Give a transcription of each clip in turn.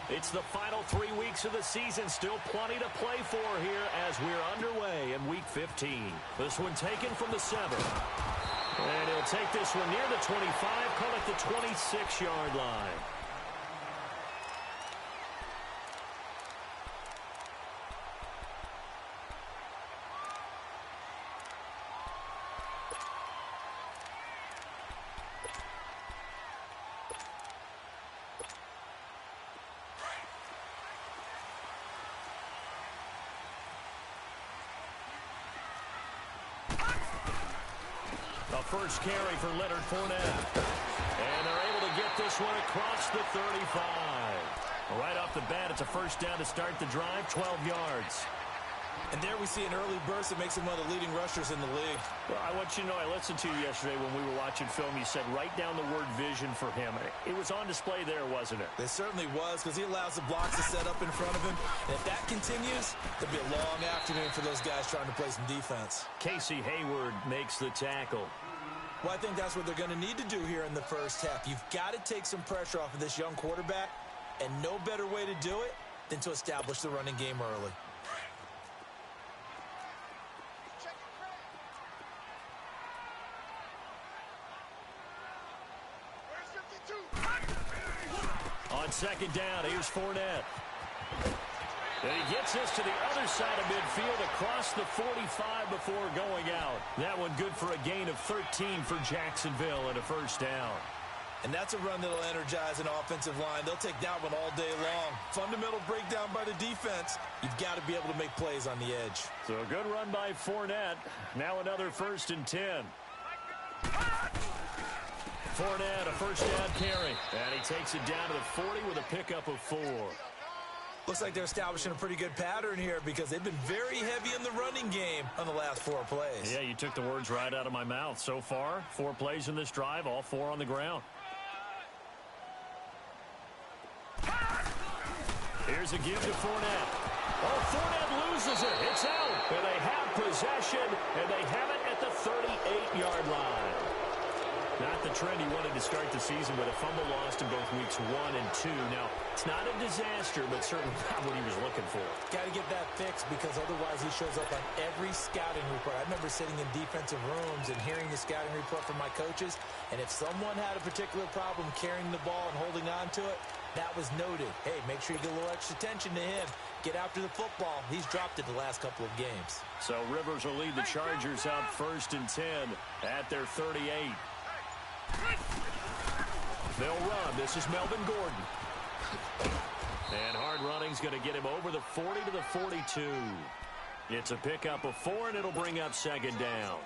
It's the final 3 weeks of the season. Still plenty to play for here as we're underway in Week 15. This one taken from the 7. And he'll take this one near the 25, call it the 26-yard line. The first carry for Leonard Fournette. And they're able to get this one across the 35. Right off the bat, it's a first down to start the drive, 12 yards. And there we see an early burst that makes him one of the leading rushers in the league. Well, I want you to know, I listened to you yesterday when we were watching film. You said write down the word vision for him. It was on display there, wasn't it? It certainly was, because he allows the blocks to set up in front of him. And if that continues, it'll be a long afternoon for those guys trying to play some defense. Casey Hayward makes the tackle. Well, I think that's what they're going to need to do here in the first half. You've got to take some pressure off of this young quarterback, and no better way to do it than to establish the running game early. On second down, here's Fournette. And he gets this to the other side of midfield across the 45 before going out. That one good for a gain of 13 for Jacksonville and a first down. And that's a run that'll energize an offensive line. They'll take that one all day long. Fundamental breakdown by the defense. You've got to be able to make plays on the edge. So a good run by Fournette. Now another 1st and 10. Fournette, a first down carry. And he takes it down to the 40 with a pickup of 4. Looks like they're establishing a pretty good pattern here because they've been very heavy in the running game on the last 4 plays. Yeah, you took the words right out of my mouth. So far, 4 plays in this drive, all 4 on the ground. Here's a give to Fournette. Oh, Fournette loses it. It's out. And they have possession, and they have it at the 38-yard line. Not the trend he wanted to start the season with a fumble lost in both weeks 1 and 2. Now, it's not a disaster, but certainly not what he was looking for. Got to get that fixed because otherwise he shows up on every scouting report. I remember sitting in defensive rooms and hearing the scouting report from my coaches, and if someone had a particular problem carrying the ball and holding on to it, that was noted. Hey, make sure you get a little extra attention to him. Get after the football. He's dropped it the last couple of games. So Rivers will lead the Chargers out 1st and 10 at their 38. They'll run. This is Melvin Gordon. And hard running's going to get him over the 40 to the 42. It's a pickup of 4, and it'll bring up 2nd down.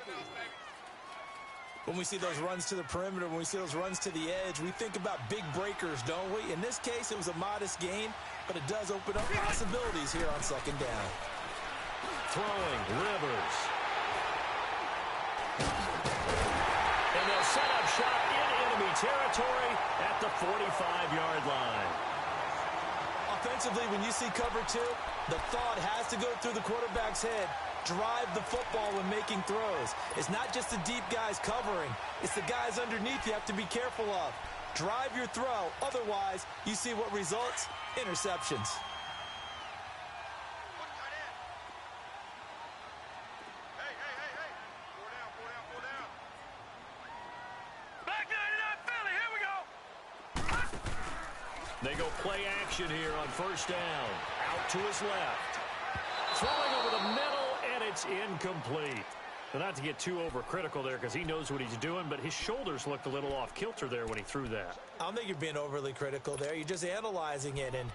When we see those runs to the perimeter, when we see those runs to the edge, we think about big breakers, don't we? In this case, it was a modest gain, but it does open up possibilities here on 2nd down. Throwing, Rivers. And they'll set up shop in enemy territory at the 45-yard line. Offensively, when you see cover 2, the thought has to go through the quarterback's head. Drive the football when making throws. It's not just the deep guys covering. It's the guys underneath you have to be careful of. Drive your throw. Otherwise, you see what results? Interceptions. They go play action here on 1st down. Out to his left. Throwing over the middle, and it's incomplete. But not to get too overcritical there because he knows what he's doing, but his shoulders looked a little off kilter there when he threw that. I don't think you're being overly critical there. You're just analyzing it, and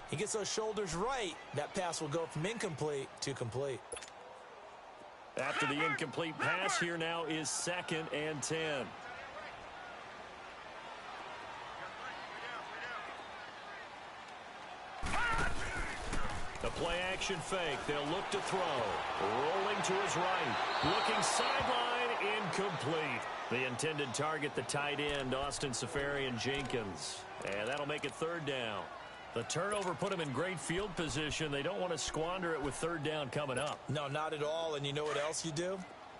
he gets those shoulders right. That pass will go from incomplete to complete. After the incomplete pass, here now is 2nd and 10. The play-action fake. They'll look to throw. Rolling to his right. Looking sideline. Incomplete. The intended target, the tight end, Austin Seferian-Jenkins. And that'll make it 3rd down. The turnover put him in great field position. They don't want to squander it with 3rd down coming up. No, not at all. And you know what else you do?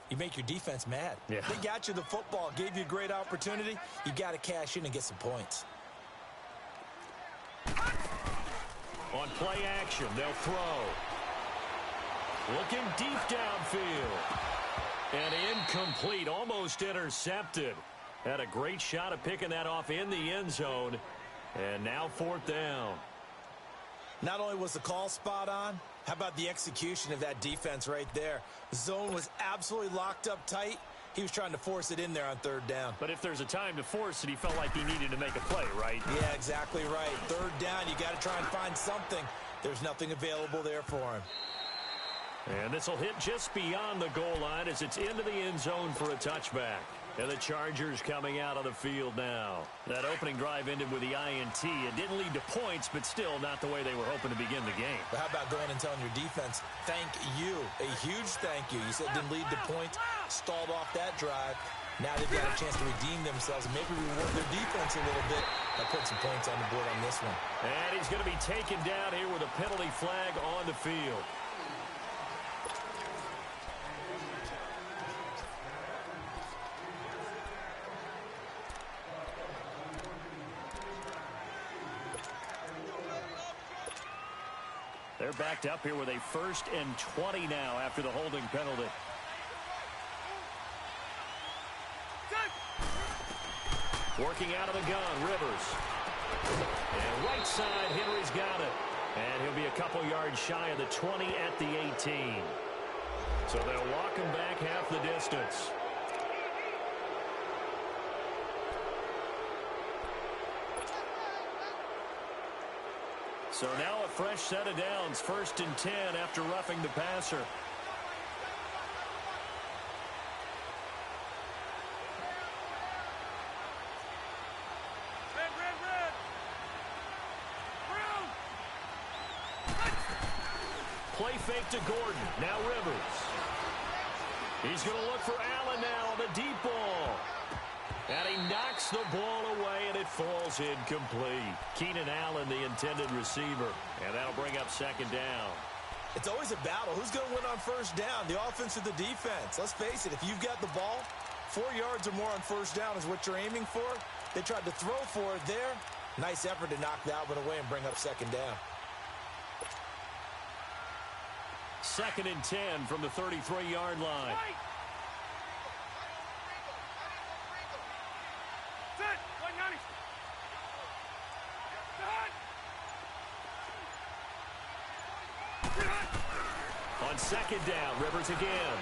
You make your defense mad. Yeah. They got you the football, gave you a great opportunity. You got to cash in and get some points. play action. They'll throw. Looking deep downfield. And incomplete, almost intercepted. Had a great shot at picking that off in the end zone. And now 4th down. Not only was the call spot on, how about the execution of that defense right there? The zone was absolutely locked up tight. He was trying to force it in there on 3rd down. But if there's a time to force it, he felt like he needed to make a play, right? Yeah, exactly right. 3rd down, you got to try and find something. There's nothing available there for him. And this will hit just beyond the goal line as it's into the end zone for a touchback. And the Chargers coming out of the field now. That opening drive ended with the INT. It didn't lead to points, but still not the way they were hoping to begin the game. But how about going and telling your defense, thank you, a huge thank you. You said it didn't lead to points, stalled off that drive. Now they've got a chance to redeem themselves and maybe reward their defense a little bit by putting some points on the board on this one. And he's going to be taken down here with a penalty flag on the field. They're backed up here with a 1st and 20 now after the holding penalty. Working out of the gun, Rivers. And right side, Henry's got it. And he'll be a couple yards shy of the 20 at the 18. So they'll walk him back half the distance. So now a fresh set of downs, 1st and 10 after roughing the passer. Play fake to Gordon. Now Rivers. He's going to look for Allen now on the deep ball. And he knocks the ball away, and it falls incomplete. Keenan Allen, the intended receiver. And that'll bring up 2nd down. It's always a battle. Who's going to win on 1st down, the offense or the defense? Let's face it, if you've got the ball, 4 yards or more on 1st down is what you're aiming for. They tried to throw for it there. Nice effort to knock that one away and bring up 2nd down. 2nd and 10 from the 33-yard line. On 2nd down, Rivers again.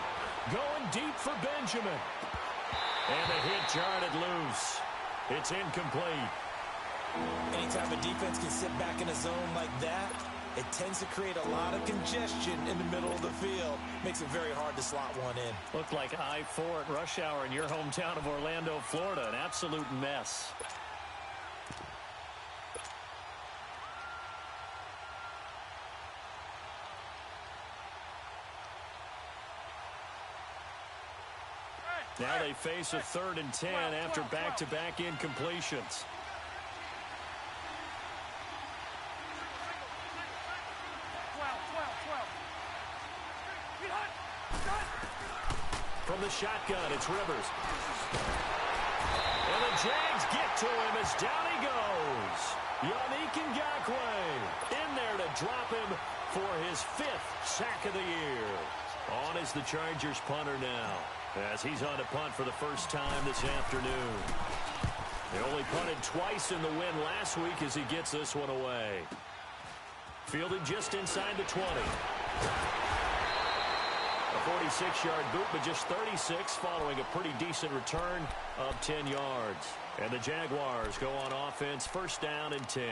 Going deep for Benjamin. And the hit jarred loose. It's incomplete. Anytime a defense can sit back in a zone like that, it tends to create a lot of congestion in the middle of the field. Makes it very hard to slot one in. Looked like I-4 at rush hour in your hometown of Orlando, Florida. An absolute mess. Now they face a 3rd and 10 after back-to-back incompletions. From the shotgun, it's Rivers. And the Jags get to him as down he goes. Yannick Ngakoue in there to drop him for his 5th sack of the year. On is the Chargers punter now, as he's on to punt for the first time this afternoon. They only punted twice in the win last week as he gets this one away. Fielded just inside the 20. A 46-yard boot, but just 36 following a pretty decent return of 10 yards. And the Jaguars go on offense, 1st down and 10.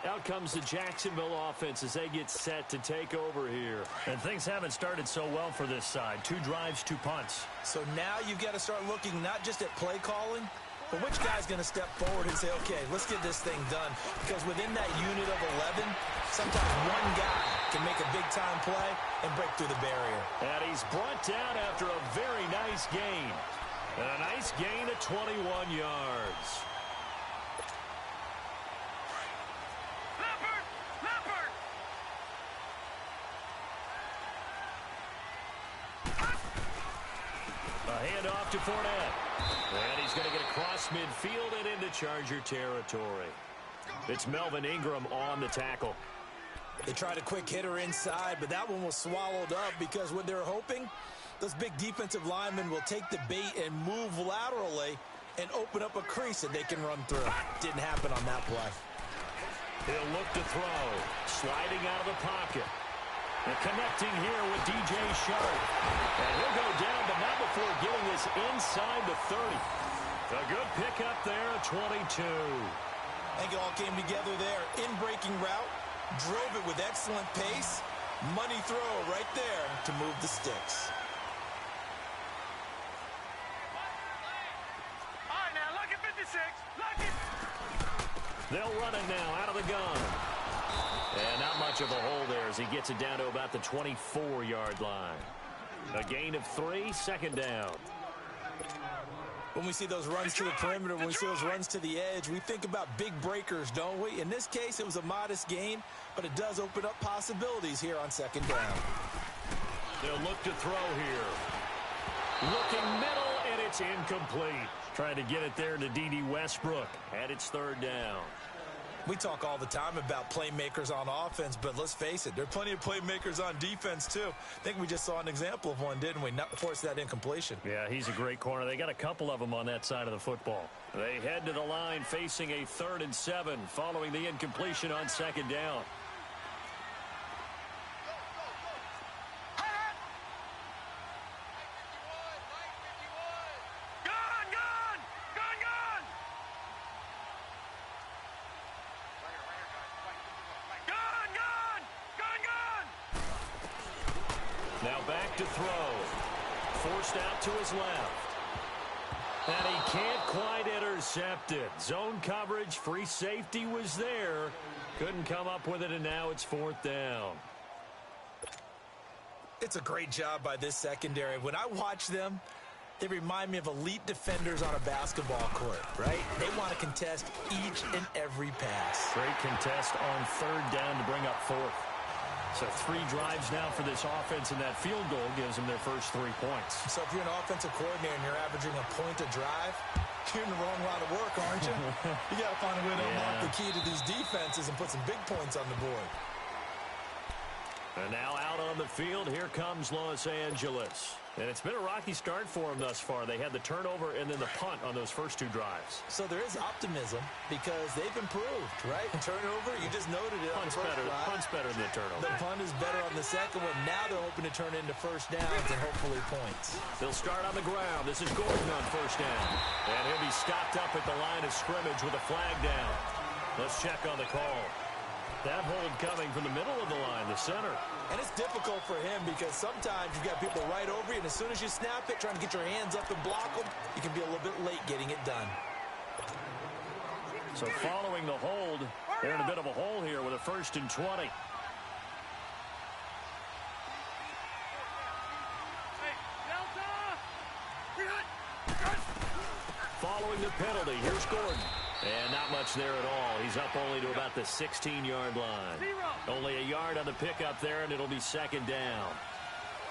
Out comes the Jacksonville offense as they get set to take over here. And things haven't started so well for this side. 2 drives, 2 punts. So now you've got to start looking not just at play calling, but which guy's going to step forward and say, okay, let's get this thing done. Because within that unit of 11, sometimes one guy can make a big-time play and break through the barrier. And he's brought down after a very nice gain. And a nice gain of 21 yards. A handoff to Fournette. And he's going to get across midfield and into Charger territory. It's Melvin Ingram on the tackle. They tried a quick hitter inside, but that one was swallowed up because what they were hoping, those big defensive linemen will take the bait and move laterally and open up a crease that they can run through. Didn't happen on that play. He'll look to throw. Sliding out of the pocket. And connecting here with DJ Sharp. And he'll go down, but not before getting this inside the 30. A good pickup there at 22. I think it all came together there. In-breaking route. Drove it with excellent pace. Money throw right there to move the sticks. All right, now, look at 56. Look it. They'll run it now out of the gun. And not much of a hole there as he gets it down to about the 24-yard line. A gain of 3, second down. When we see those runs to the perimeter, when we see those runs to the edge, we think about big breakers, don't we? In this case, it was a modest gain, but it does open up possibilities here on second down. They'll look to throw here. Looking middle, and it's incomplete. Trying to get it there to D.D. Westbrook, and it's third down. We talk all the time about playmakers on offense, but let's face it, there are plenty of playmakers on defense, too. I think we just saw an example of one, didn't we? Not force that incompletion. Yeah, he's a great corner. They got a couple of them on that side of the football. They head to the line facing a 3rd and 7 following the incompletion on second down. Now back to throw. Forced out to his left. And he can't quite intercept it. Zone coverage, free safety was there. Couldn't come up with it, and now it's 4th down. It's a great job by this secondary. When I watch them, they remind me of elite defenders on a basketball court, right? They want to contest each and every pass. Great contest on 3rd down to bring up 4th. So 3 drives now for this offense, and that field goal gives them their first 3 points. So if you're an offensive coordinator and you're averaging a point a drive, you're in the wrong line of work, aren't you? You got to find a way to unlock the key to these defenses and put some big points on the board. And now out on the field, here comes Los Angeles. And it's been a rocky start for them thus far. They had the turnover and then the punt on those first 2 drives. So there is optimism because they've improved, right? Turnover, you just noted it. Punt's better than the turnover. The punt is better on the second one. Now they're hoping to turn into first downs and hopefully points. They'll start on the ground. This is Gordon on first down. And he'll be stopped up at the line of scrimmage with a flag down. Let's check on the call. That hold coming from the middle of the line, the center. And it's difficult for him because sometimes you've got people right over you, and as soon as you snap it, trying to get your hands up and block them, you can be a little bit late getting it done. So following the hold, they're in a bit of a hole here with a 1st and 20. Following the penalty, here's Gordon. And not much there at all. He's up only to about the 16-yard line. Only a yard on the pickup there, and it'll be second down.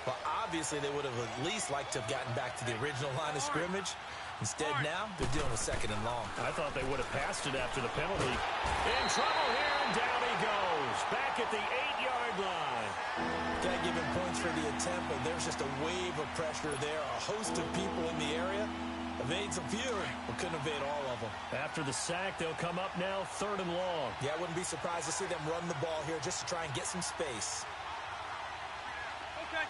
Well, obviously, they would have at least liked to have gotten back to the original line of scrimmage. Instead, now, they're dealing with 2nd and long. I thought they would have passed it after the penalty. In trouble here, and down he goes. Back at the 8-yard line. Got to give him points for the attempt, but there's just a wave of pressure there. A host of people in the area. Evades a few, but couldn't evade all of them. After the sack, they'll come up now 3rd and long. Yeah, I wouldn't be surprised to see them run the ball here just to try and get some space. Okay.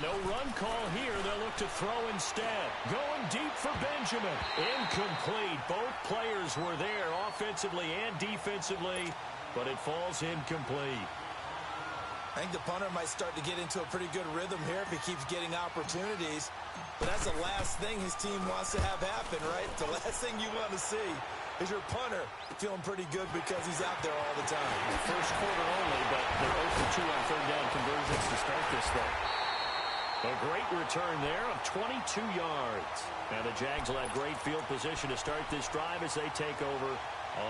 No run call here. They'll look to throw instead. Going deep for Benjamin. Incomplete. Both players were there offensively and defensively, but it falls incomplete. I think the punter might start to get into a pretty good rhythm here if he keeps getting opportunities. But that's the last thing his team wants to have happen, right? The last thing you want to see is your punter feeling pretty good because he's out there all the time. First quarter only, but they're 0 for 2 on 3rd down conversions to start this thing. A great return there of 22 yards. Now the Jags will have great field position to start this drive as they take over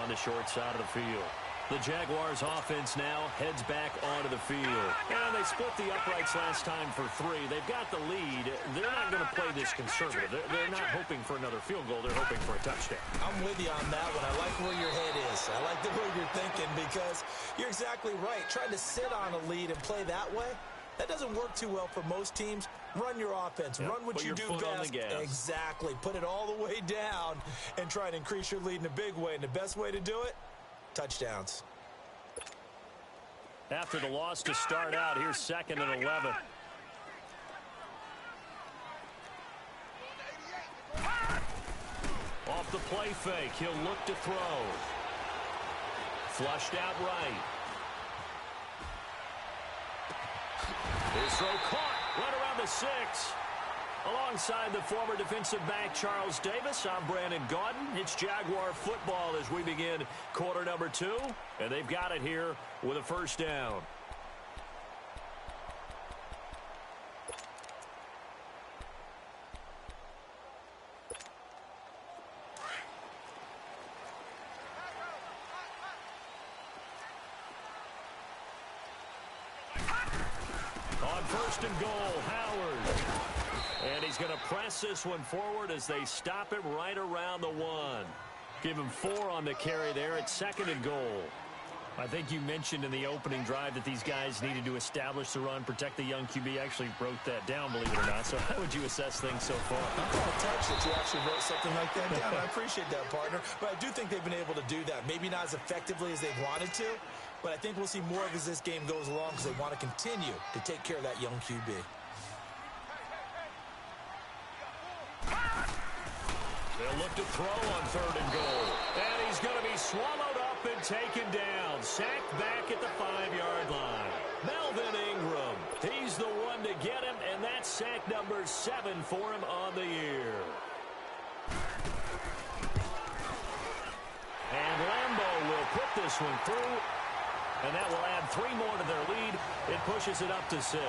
on the short side of the field. The Jaguars offense now heads back onto the field. And they split the uprights last time for 3. They've got the lead. They're not going to play this conservative. They're not hoping for another field goal. They're hoping for a touchdown. I'm with you on that one. I like where your head is. I like the way you're thinking because you're exactly right. Trying to sit on a lead and play that way, that doesn't work too well for most teams. Run your offense. Yep. Run what Put you your do foot on best. the gas. Exactly. Put it all the way down and try and increase your lead in a big way. And the best way to do it, touchdowns. After the loss to start out, here's 2nd and 11. Off the play fake, he'll look to throw. Flushed out right. His throw caught right around the 6. Alongside the former defensive back Charles Davis, I'm Brandon Gaudin. It's Jaguar football as we begin quarter number 2. And they've got it here with a first down. On 1st and goal, Howard. And he's going to press this one forward as they stop it right around the 1. Give him 4 on the carry there at 2nd and goal. I think you mentioned in the opening drive that these guys needed to establish the run, protect the young QB. I actually wrote that down, believe it or not. So how would you assess things so far? I'm kind of touched that you actually wrote something like that down. I appreciate that, partner. But I do think they've been able to do that. Maybe not as effectively as they wanted to, but I think we'll see more of as this game goes along because they want to continue to take care of that young QB. They'll look to throw on 3rd and goal. And he's going to be swallowed up and taken down. Sacked back at the 5-yard line. Melvin Ingram. He's the one to get him, and that's sack number 7 for him on the year. And Lambeau will put this one through, and that will add 3 more to their lead. It pushes it up to 6.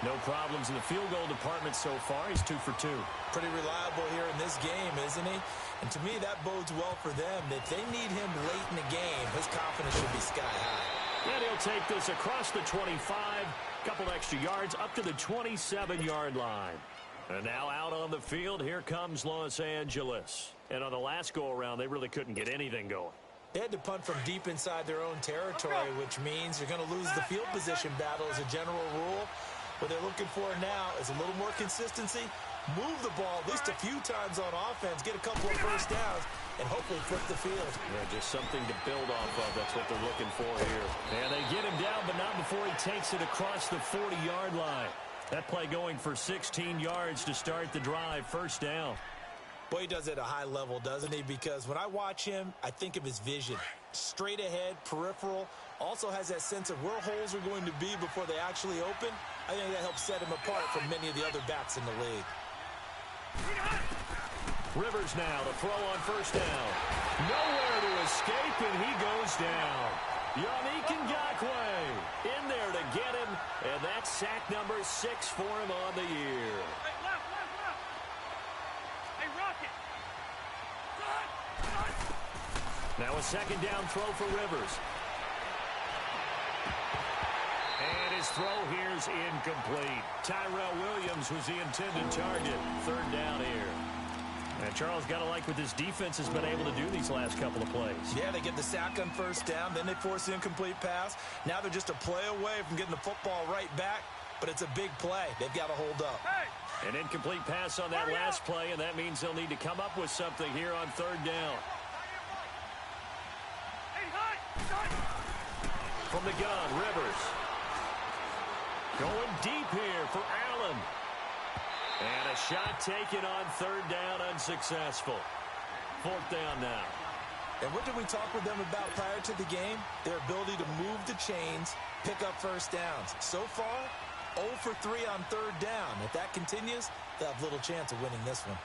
No problems in the field goal department so far. He's 2 for 2. Pretty reliable here in this game, isn't he? And to me, that bodes well for them. If they need him late in the game, his confidence should be sky high. And he'll take this across the 25, couple extra yards, up to the 27-yard line. And now out on the field, here comes Los Angeles. And on the last go-around, they really couldn't get anything going. They had to punt from deep inside their own territory, which means you're going to lose the field position battle as a general rule. What they're looking for now is a little more consistency, move the ball at least a few times on offense, get a couple of first downs, and hopefully flip the field. Yeah, just something to build off of. That's what they're looking for here. And they get him down, but not before he takes it across the 40-yard line. That play going for 16 yards to start the drive. First down. Boy, he does it at a high level, doesn't he? Because when I watch him, I think of his vision. Straight ahead, peripheral, also has that sense of where holes are going to be before they actually open. I think that helps set him apart from many of the other backs in the league. Rivers now to throw on first down. Nowhere to escape, and he goes down. Yannick Ngakoue in there to get him, and that's sack number 6 for him on the year. Hey, left. Hey, Rocket. Now a second down throw for Rivers. And his throw here's incomplete. Tyrell Williams was the intended target. 3rd down here. And Charles, got to like what this defense has been able to do these last couple of plays. Yeah, they get the sack on first down, then they force the incomplete pass. Now they're just a play away from getting the football right back, but it's a big play. They've got to hold up. Hey! An incomplete pass on that last play, and that means they'll need to come up with something here on 3rd down. Hey, hut! From the gun, Rivers. Going deep here for Allen. And a shot taken on 3rd down, unsuccessful. 4th down now. And what did we talk with them about prior to the game? Their ability to move the chains, pick up first downs. So far, 0 for 3 on 3rd down. If that continues, they'll have little chance of winning this one.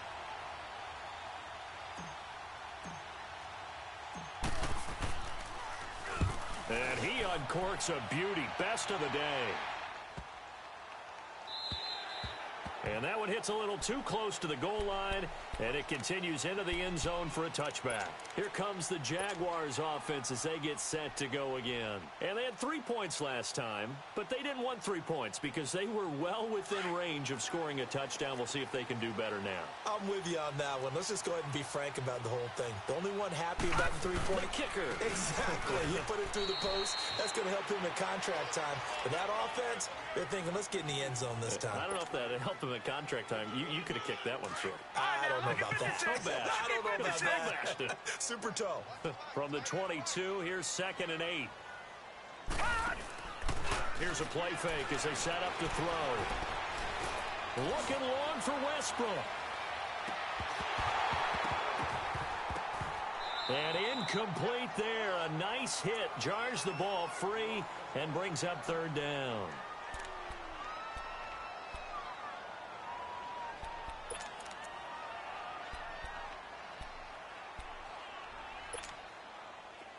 And he uncorks a beauty. Best of the day. And that one hits a little too close to the goal line. And it continues into the end zone for a touchback. Here comes the Jaguars offense as they get set to go again. And they had 3 points last time, but they didn't want 3 points because they were well within range of scoring a touchdown. We'll see if they can do better now. I'm with you on that one. Let's just go ahead and be frank about the whole thing. The only one happy about the three-point kicker. Exactly. He put it through the post. That's going to help him at contract time. But that offense, they're thinking, let's get in the end zone this time. I don't know if that helped him at contract time. You could have kicked that one through. I don't know about that. Toe bash. I don't know about that. Toe Super toe. From the 22, here's 2nd and 8. Here's a play fake as they set up to throw. Looking long for Westbrook. And incomplete there. A nice hit. Jars the ball free and brings up 3rd down.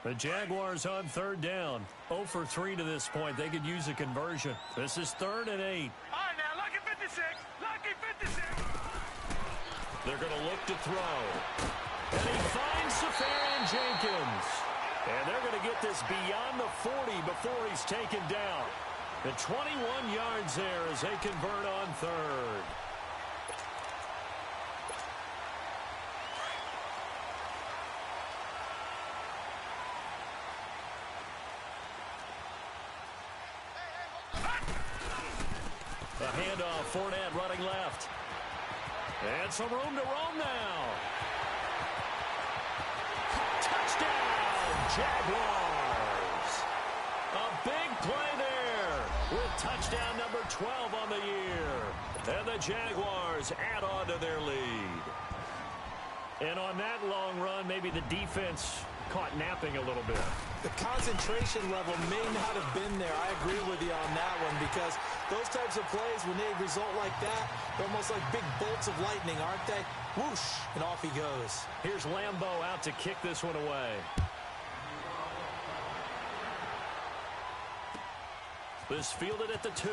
The Jaguars on 3rd down. 0 for 3 to this point. They could use a conversion. This is 3rd and 8. All right, now, lucky 56. Lucky 56. They're going to look to throw. And he finds Safarian Jenkins. And they're going to get this beyond the 40 before he's taken down. The 21 yards there as they convert on 3rd. The handoff, Fournette running left. And some room to roam now. Touchdown, Jaguars. A big play there with touchdown number 12 on the year. And the Jaguars add on to their lead. And on that long run, maybe the defense caught napping a little bit. The concentration level may not have been there. I agree with you on that one because those types of plays, when they result like that, they're almost like big bolts of lightning, aren't they? Whoosh, and off he goes. Here's Lambeau out to kick this one away. This fielded at the 2.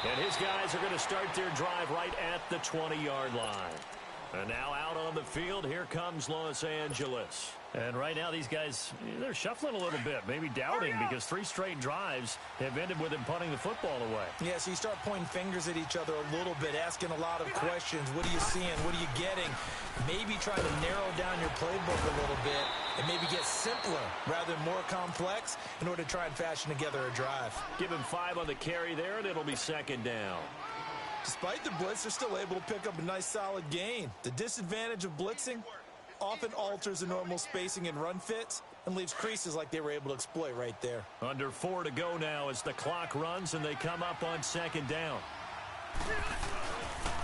And his guys are going to start their drive right at the 20-yard line. And now out on the field, here comes Los Angeles. And right now, these guys, they're shuffling a little bit, maybe doubting, because 3 straight drives have ended with them punting the football away. Yeah, so you start pointing fingers at each other a little bit, asking a lot of questions. What are you seeing? What are you getting? Maybe trying to narrow down your playbook a little bit and maybe get simpler rather than more complex in order to try and fashion together a drive. Give him 5 on the carry there, and it'll be 2nd down. Despite the blitz, they're still able to pick up a nice solid gain. The disadvantage of blitzing often alters the normal spacing and run fits and leaves creases like they were able to exploit right there. Under 4 to go now as the clock runs and they come up on 2nd down.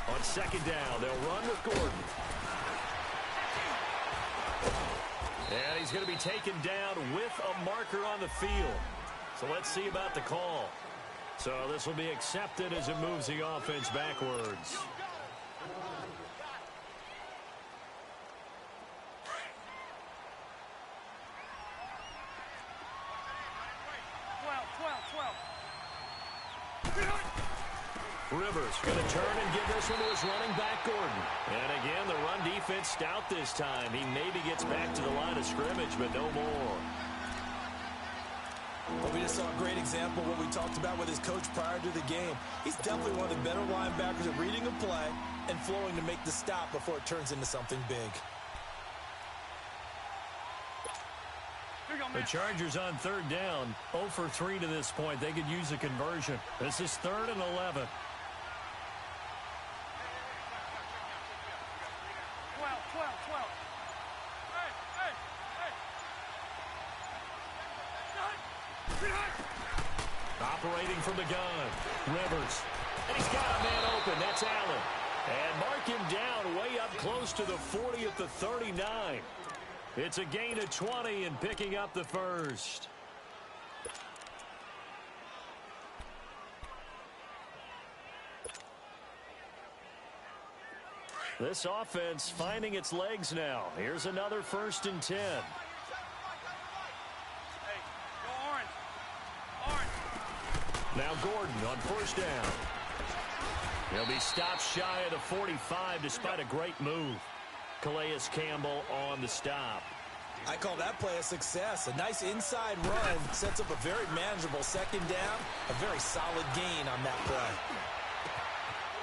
On 2nd down, they'll run with Gordon. And he's going to be taken down with a marker on the field. So let's see about the call. So this will be accepted as it moves the offense backwards. Rivers going to turn and give this one to his running back, Gordon. And again, the run defense stout this time. He maybe gets back to the line of scrimmage, but no more. Well, we just saw a great example of what we talked about with his coach prior to the game. He's definitely one of the better linebackers at reading a play and flowing to make the stop before it turns into something big. The Chargers on 3rd down, 0 for 3 to this point. They could use a conversion. This is 3rd and 11. 12. Operating from the gun, Rivers. And he's got a man open. That's Allen. And mark him down way up close to the 40 at the 39. It's a gain of 20 and picking up the first. This offense finding its legs now. Here's another 1st and 10. Hey, go orange. Now Gordon on 1st down. He'll be stopped shy of the 45 despite a great move. Calais Campbell on the stop. I call that play a success. A nice inside run sets up a very manageable second down. A very solid gain on that play.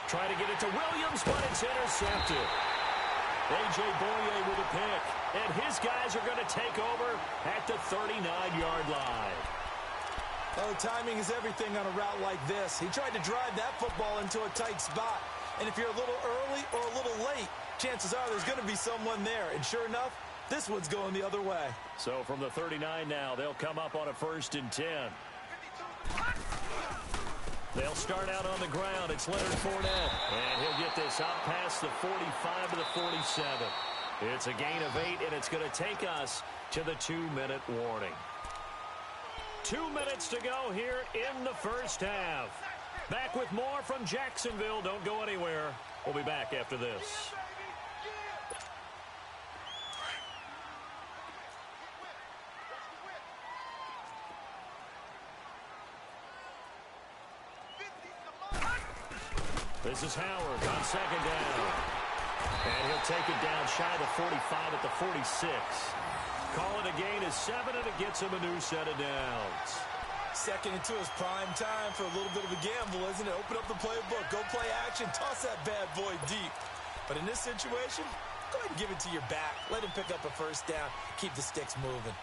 Try to get it to Williams, but it's intercepted. A.J. Boye with a pick. And his guys are going to take over at the 39-yard line. Oh, timing is everything on a route like this. He tried to drive that football into a tight spot. And if you're a little early or a little late, chances are there's going to be someone there. And sure enough, this one's going the other way. So from the 39 now, they'll come up on a 1st and 10. They'll start out on the ground. It's Leonard Fournette. And he'll get this out past the 45 to the 47. It's a gain of 8, and it's going to take us to the 2-minute warning. 2 minutes to go here in the first half. Back with more from Jacksonville. Don't go anywhere. We'll be back after this. This is Howard on 2nd down. And he'll take it down shy of the 45 at the 46. Call it a gain of 7, and it gets him a new set of downs. 2nd and 2 is prime time for a little bit of a gamble, isn't it? Open up the playbook, go play action, toss that bad boy deep. But in this situation, go ahead and give it to your back. Let him pick up a 1st down. Keep the sticks moving.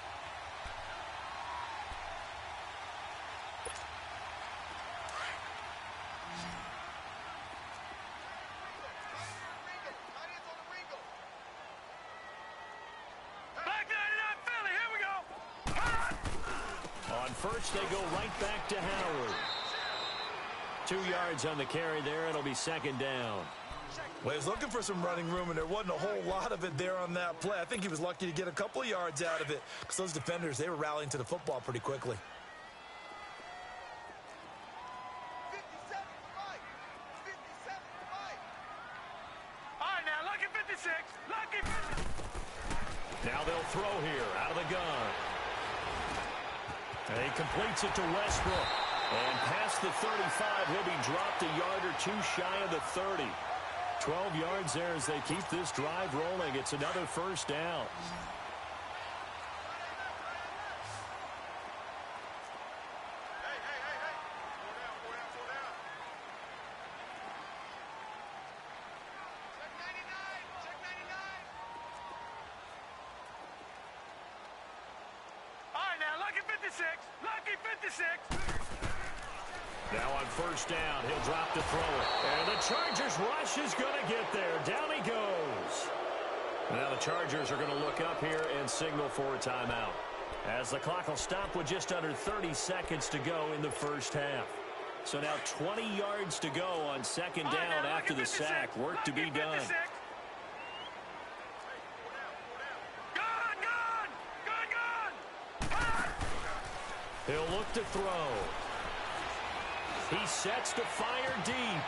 First, they go right back to Howard. 2 yards on the carry there. It'll be 2nd down. Well, he was looking for some running room, and there wasn't a whole lot of it there on that play. I think he was lucky to get a couple of yards out of it because those defenders, they were rallying to the football pretty quickly. All right, now, lucky 56. Lucky 56. Now they'll throw here out of the gun. And he completes it to Westbrook. And past the 35, he'll be dropped a yard or 2 shy of the 30. 12 yards there as they keep this drive rolling. It's another 1st down. Lucky 56. Now on 1st down, he'll drop to throw it. And the Chargers rush is going to get there. Down he goes. Now the Chargers are going to look up here and signal for a timeout, as the clock will stop with just under 30 seconds to go in the first half. So now 20 yards to go on 2nd down after the sack. Work to be done. He'll look to throw. He sets to fire deep. Man,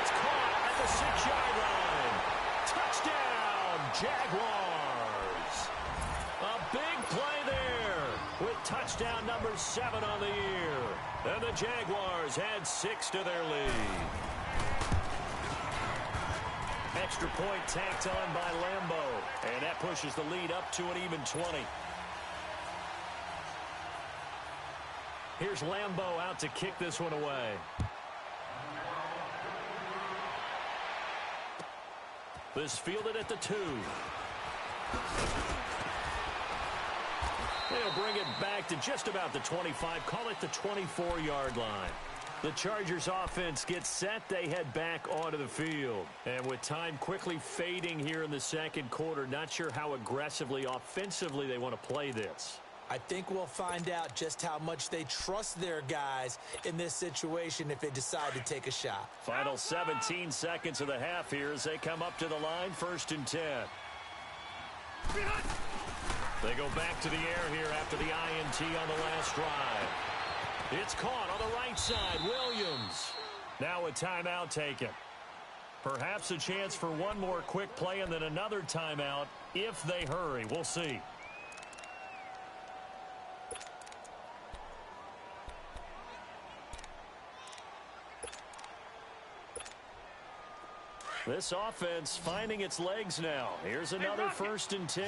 it's caught at the 6-yard line. Touchdown, Jaguars. A big play there with touchdown number 7 on the year. And the Jaguars add 6 to their lead. Extra point tacked on by Lambo. And that pushes the lead up to an even 20. Here's Lambo out to kick this one away. This fielded at the 2. They'll bring it back to just about the 25. Call it the 24-yard line. The Chargers offense gets set. They head back onto the field. And with time quickly fading here in the 2nd quarter, not sure how aggressively, offensively they want to play this. I think we'll find out just how much they trust their guys in this situation if they decide to take a shot. Final 17 seconds of the half here as they come up to the line, 1st and 10. They go back to the air here after the INT on the last drive. It's caught on the right side, Williams. Now a timeout taken. Perhaps a chance for one more quick play and then another timeout if they hurry. We'll see. This offense finding its legs now. Here's another 1st and 10.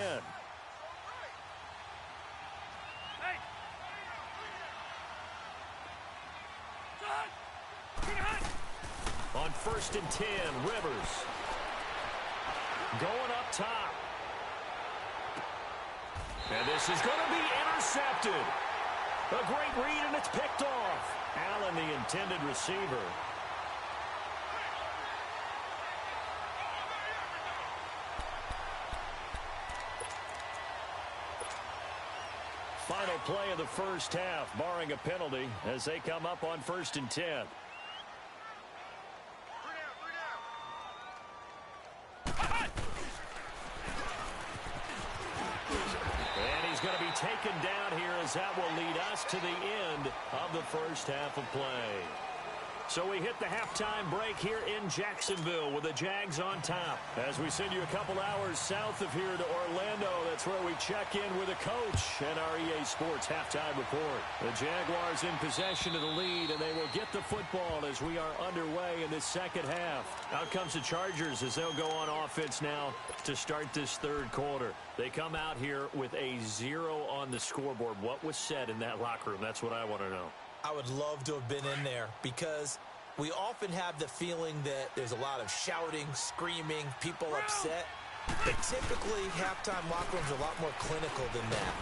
On 1st and 10, Rivers. Going up top. And this is going to be intercepted. A great read, and it's picked off. Allen, the intended receiver. Final play of the first half, barring a penalty, as they come up on 1st and 10. And he's going to be taken down here, as that will lead us to the end of the first half of play. So we hit the halftime break here in Jacksonville with the Jags on top. As we send you a couple hours south of here to Orlando, that's where we check in with the coach and our EA Sports halftime report. The Jaguars in possession of the lead, and they will get the football as we are underway in this second half. Out comes the Chargers as they'll go on offense now to start this third quarter. They come out here with a 0 on the scoreboard. What was said in that locker room? That's what I want to know. I would love to have been in there, because we often have the feeling that there's a lot of shouting, screaming, people upset. But typically, halftime locker rooms are a lot more clinical than that.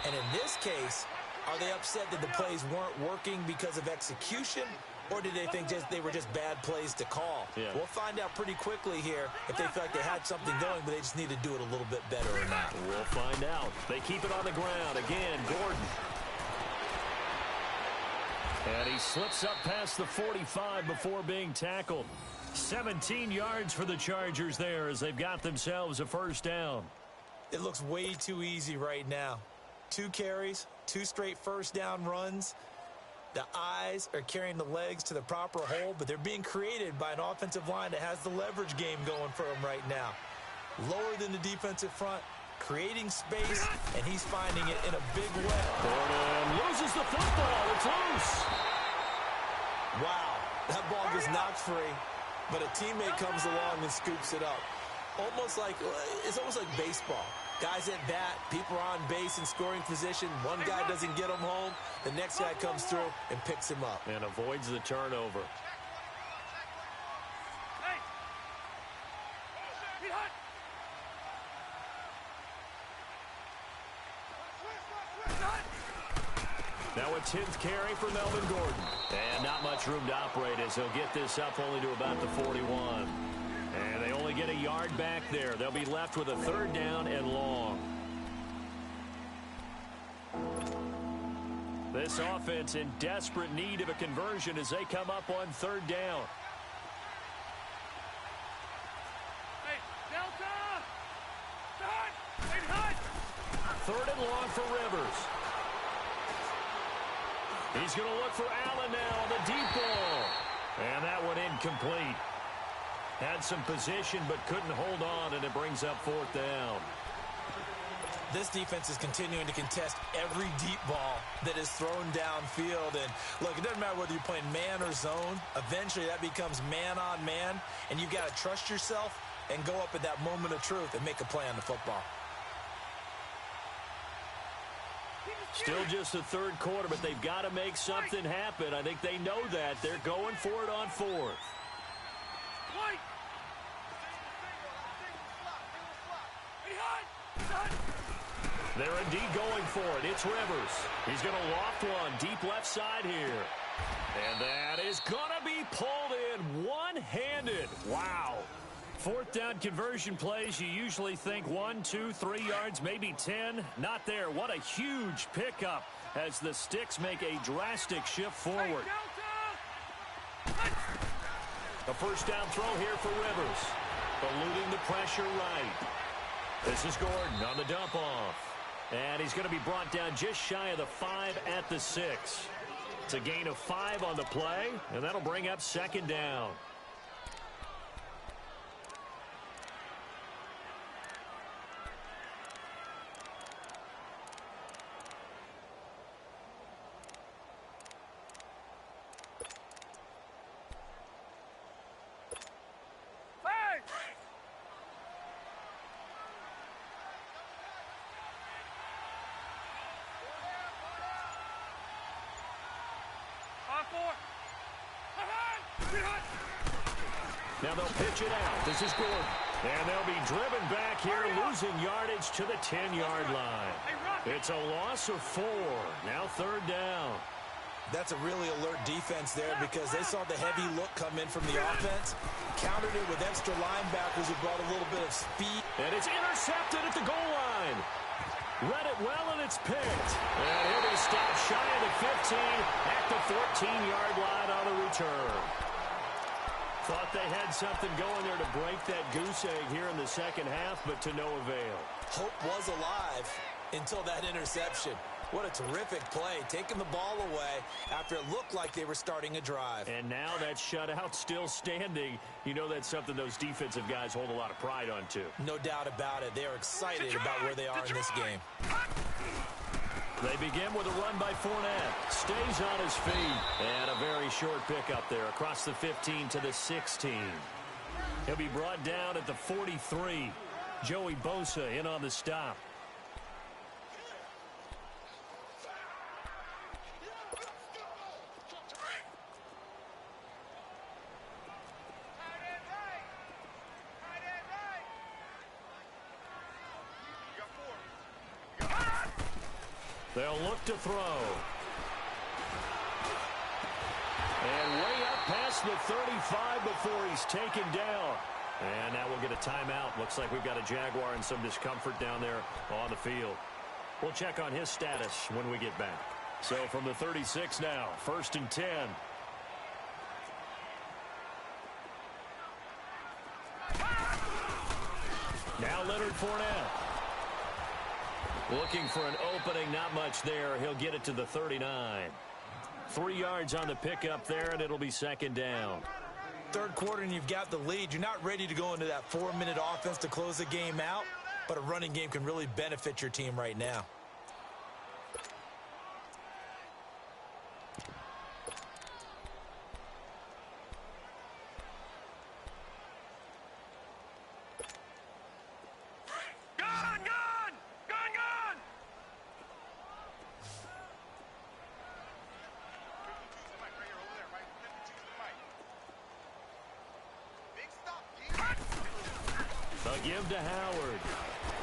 And in this case, are they upset that the plays weren't working because of execution, or did they think they were just bad plays to call? Yeah. We'll find out pretty quickly here if they feel like they had something going, but they just need to do it a little bit better or not. We'll find out. They keep it on the ground. Again, Gordon. And he slips up past the 45 before being tackled. 17 yards for the Chargers there as they've got themselves a first down. It looks way too easy right now. 2 carries, 2 straight first down runs. The eyes are carrying the legs to the proper hole, but they're being created by an offensive line that has the leverage game going for them right now. Lower than the defensive front, creating space, and he's finding it in a big way. Gordon loses the football. It's loose. Wow, that ball gets knocked free, but a teammate comes along and scoops it up. It's almost like baseball. Guys at bat, people are on base in scoring position. One guy doesn't get him home. The next guy comes through and picks him up. And avoids the turnover. Now a 10th carry for Melvin Gordon. And not much room to operate as he'll get this up only to about the 41. And they only get a yard back there. They'll be left with a 3rd down and long. This offense in desperate need of a conversion as they come up on 3rd down. Hey, Delta! Hut! 3rd and long for Rivers. He's going to look for Allen now on the deep ball. And that one incomplete. Had some position but couldn't hold on, and it brings up 4th down. This defense is continuing to contest every deep ball that is thrown downfield. And look, it doesn't matter whether you're playing man or zone. Eventually that becomes man on man, and you've got to trust yourself and go up at that moment of truth and make a play on the football. Still just the 3rd quarter, but they've got to make something happen. I think they know that. They're going for it on 4th. They're indeed going for it. It's Rivers. He's going to loft one deep left side here. And that is going to be pulled in one-handed. Wow. 4th down conversion plays, you usually think 1, 2, 3 yards, maybe 10. Not there. What a huge pickup as the Sticks make a drastic shift forward. A first down throw here for Rivers. Eluding the pressure right. This is Gordon on the dump off. And he's going to be brought down just shy of the 5 at the 6. It's a gain of 5 on the play, and that'll bring up 2nd down. Now they'll pitch it out. This is Gordon. And they'll be driven back here, losing yardage to the 10-yard line. It's a loss of 4. Now 3rd down. That's a really alert defense there because they saw the heavy look come in from the offense, countered it with extra linebackers who brought a little bit of speed. And it's intercepted at the goal line. Read it well, and it's picked. And he'll be stopped shy of the 15 at the 14-yard line on the return. Thought they had something going there to break that goose egg here in the second half, but to no avail. Hope was alive until that interception. What a terrific play, taking the ball away after it looked like they were starting a drive. And now that shutout still standing. You know that's something those defensive guys hold a lot of pride on, too. No doubt about it. They are excited about where they are in this game. They begin with a run by Fournette. Stays on his feet. And a very short pickup there across the 15 to the 16. He'll be brought down at the 43. Joey Bosa in on the stop. They'll look to throw. And way up past the 35 before he's taken down. And now we'll get a timeout. Looks like we've got a Jaguar in some discomfort down there on the field. We'll check on his status when we get back. So from the 36 now, 1st and 10. Now Leonard Fournette. Looking for an opening, not much there. He'll get it to the 39. 3 yards on the pickup there, and it'll be 2nd down. 3rd quarter, and you've got the lead. You're not ready to go into that 4-minute offense to close the game out, but a running game can really benefit your team right now. Give to Howard.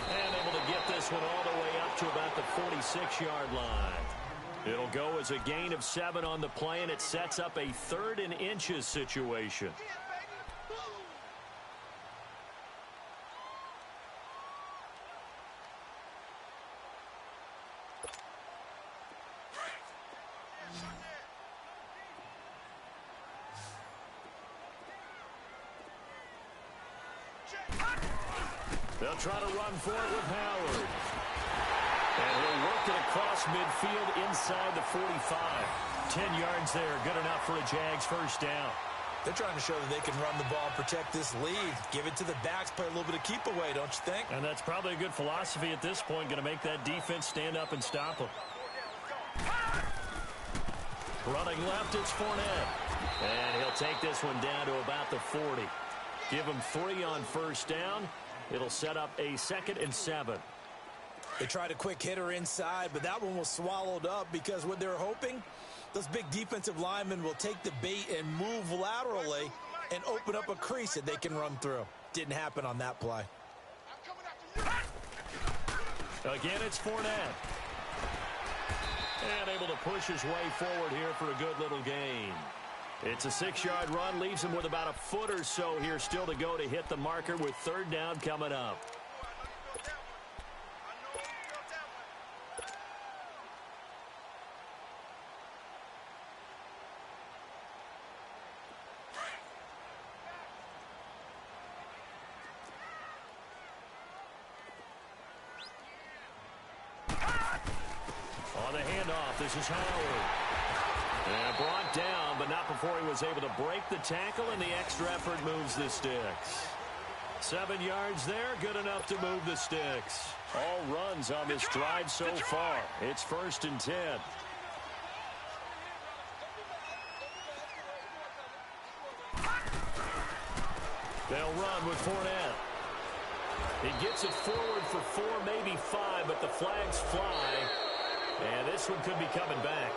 And able to get this one all the way up to about the 46-yard line. It'll go as a gain of 7 on the play, and it sets up a 3rd and inches situation. They'll try to run for it with Howard. And he'll work it across midfield inside the 45. 10 yards there, good enough for a Jags 1st down. They're trying to show that they can run the ball, protect this lead, give it to the backs, play a little bit of keep away, don't you think? And that's probably a good philosophy at this point, going to make that defense stand up and stop them. Running left, it's Fournette. And he'll take this one down to about the 40. Give him 3 on 1st down. It'll set up a 2nd and 7. They tried a quick hitter inside, but that one was swallowed up because what they're hoping, those big defensive linemen will take the bait and move laterally and open up a crease that they can run through. Didn't happen on that play. Again, it's Fournette. And able to push his way forward here for a good little gain. It's a 6-yard run, leaves him with about a foot or so here still to go to hit the marker with 3rd down coming up. On the handoff, this is Howard. And brought down, but not before he was able to break the tackle, and the extra effort moves the sticks. 7 yards there, good enough to move the sticks. All runs on this drive so far. It's 1st and 10. They'll run with Fournette. He gets it forward for 4, maybe 5, but the flags fly. And this one could be coming back.